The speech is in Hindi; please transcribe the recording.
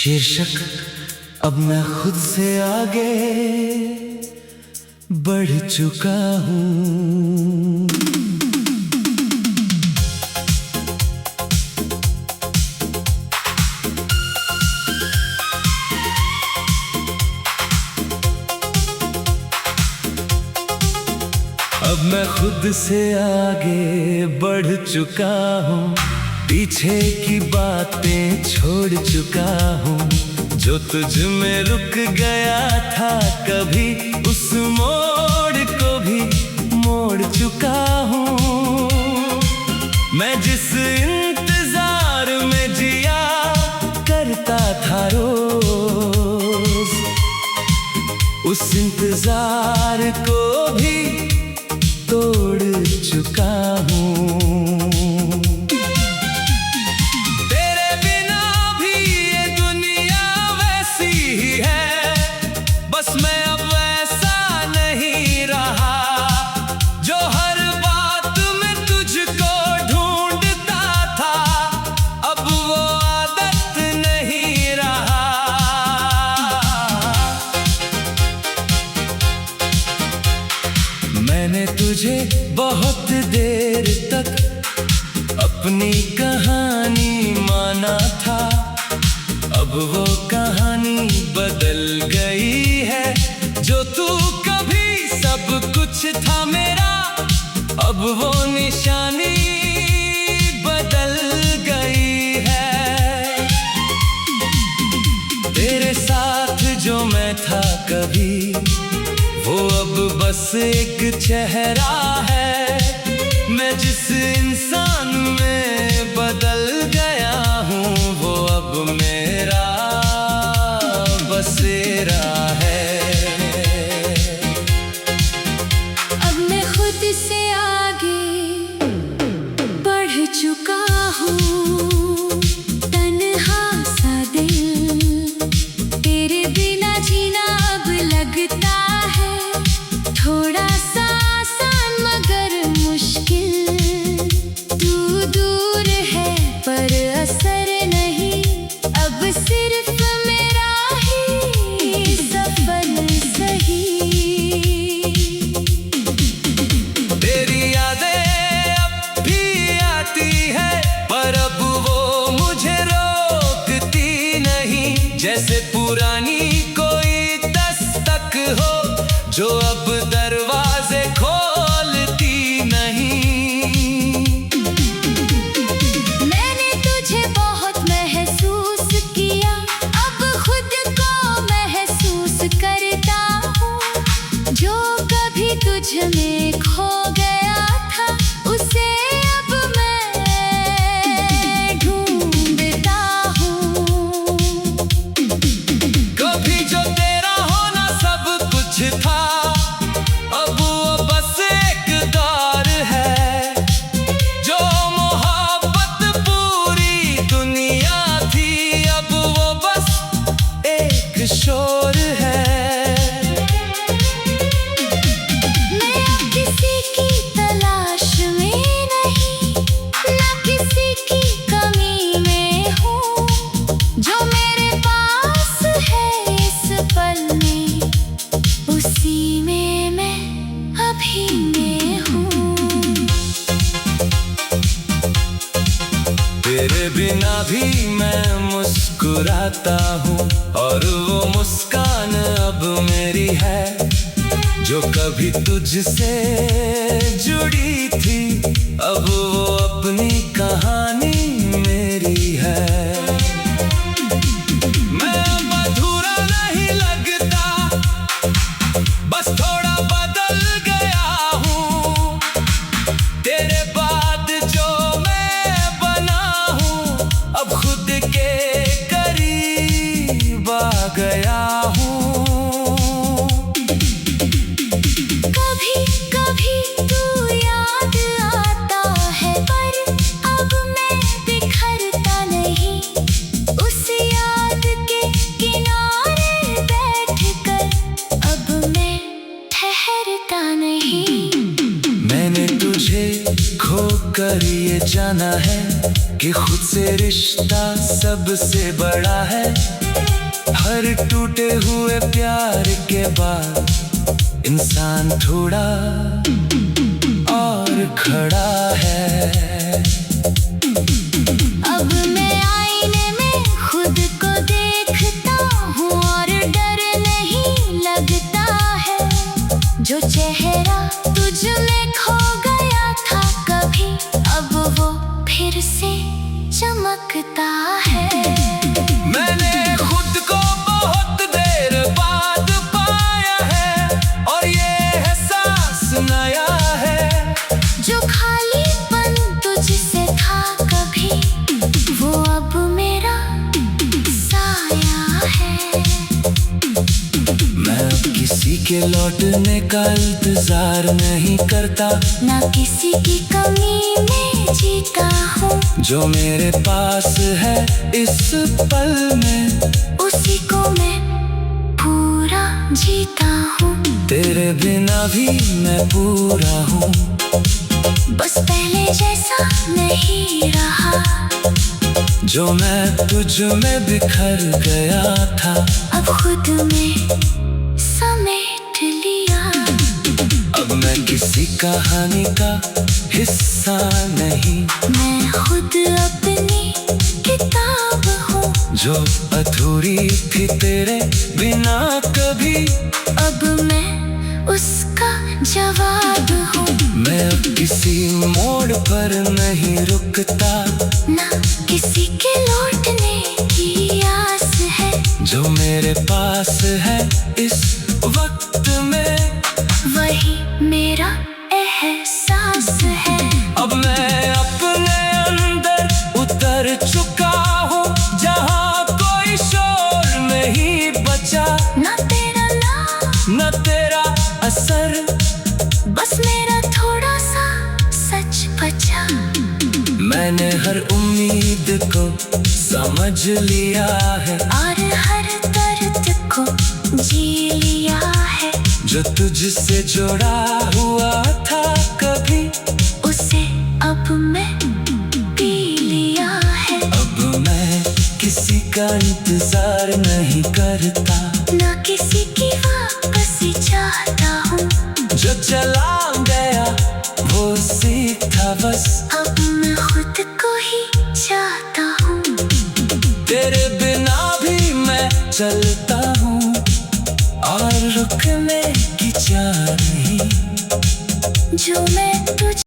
शीर्षक अब मैं खुद से आगे बढ़ चुका हूँ। अब मैं खुद से आगे बढ़ चुका हूँ, पीछे की बातें छोड़ चुका हूँ। जो तुझ में रुक गया था कभी, उस मोड़ को भी मोड़ चुका हूँ। मैं जिस इंतजार में जिया करता था रोज, उस इंतजार को भी तोड़ चुका हूँ। तेरे बिना भी ये दुनिया वैसी ही है, बस मैं अब वैसा नहीं रहा। जो हर बात में तुझको ढूंढता था, अब वो आदत नहीं रहा। मैंने तुझे बहुत देर तक अपनी कहानी माना था, अब वो कहानी बदल गई है। जो तू कभी सब कुछ था मेरा, अब वो निशानी बदल गई है। तेरे साथ जो मैं था कभी, वो अब बस एक चेहरा है। मैं जिस इंसान में बदल गया हूँ, वो अब मेरा बसेरा है। अब मैं खुद से आगे बढ़ चुका हूँ। तन्हा सा दिल, तेरे बिना जीना अब लगता है थोड़ा सा आसान मगर मुश्किल। तू दूर है पर असर नहीं, अब सिर्फ मेरा ही सफर सही। तेरी यादें अब भी आती है, पर अब वो मुझे रोकती नहीं। जैसे पुरानी कोई दस्तक हो, जो अब दरवाजे खोलती नहीं। मैंने तुझे बहुत महसूस किया, अब खुद को महसूस करता हूँ। जो कभी तुझ में खो गया था, उसे अब मैं ढूंढता हूँ। कभी जो तेरा होना सब कुछ था, अब वो बस एक दौर है। जो मोहब्बत पूरी दुनिया थी, अब वो बस एक शोर है। मैं अब किसी की तलाश में नहीं, ना किसी की कमी में हूँ। जो मेरे पास है इस पल में, उसी में मैं अभी में हूँ। तेरे बिना भी मैं मुस्कुराता हूँ, और वो मुस्कान अब मेरी है। जो कभी तुझसे जुड़ी थी, अब वो अपनी कहानी मेरी है। मैं अब अधूरा नहीं लगता, बस थोड़ा बदल गया हूँ। तेरे बाद जो मैं बना हूँ, अब खुद के करीब आ गया हूँ। कभी कभी तू याद आता है, पर अब मैं बिखरता नहीं। उस याद के किनारे बैठकर अब मैं ठहरता नहीं। मैंने तुझे खो खोकर ये जाना है कि खुद से रिश्ता सबसे बड़ा है। हर टूटे हुए प्यार के बाद इंसान थोड़ा और खड़ा है। अब मैं आईने में खुद को देखता हूँ और डर नहीं लगता है। जो चेहरा तुझ में खो गया था कभी, अब वो फिर से चमकता है। मैंने खुद को बहुत देर बाद पाया है और ये एहसास नया है। जो खालीपन तुझसे था कभी, वो अब मेरा साया है। मैं अब किसी के लौटने का इंतजार नहीं करता, ना किसी की कमी में जीता हूँ। जो मेरे पास है इस पल में, उसी को मैं पूरा जीता हूँ। तेरे बिना भी मैं पूरा हूँ। बस पहले जैसा नहीं रहा, जो मैं तुझ में बिखर गया था, अब खुद में समेट लिया। अब मैं किसी कहानी का हिस्सा नहीं, मैं खुद अपनी किताब हूँ। जो अधूरी थी तेरे बिना कभी, अब मैं उसका जवाब हूँ। मैं अब किसी मोड़ पर नहीं रुकता, ना किसी के लौटने की आस है। जो मेरे पास है इस वक्त में, वही मेरा एहसास है। अब मैं अपने अंदर उतर चुका हूँ, जहाँ कोई शोर नहीं बचा। ना तेरा नाम, न तेरा असर, बस मेरा थोड़ा सा सच बचा। मैंने हर उम्मीद को समझ लिया है और हर दर्द को जी लिया है। जो तुझसे जुड़ा हुआ था कभी, उसे अब मैं पी लिया है। अब मैं किसी का इंतजार नहीं करता, ना किसी की वापसी चाहता हूँ। जो चला गया वो सीखा बस। अब मैं खुद को ही चाहता हूँ। तेरे बिना भी मैं चलता हूँ और रुकने की चाह नहीं। जो मैं तुझ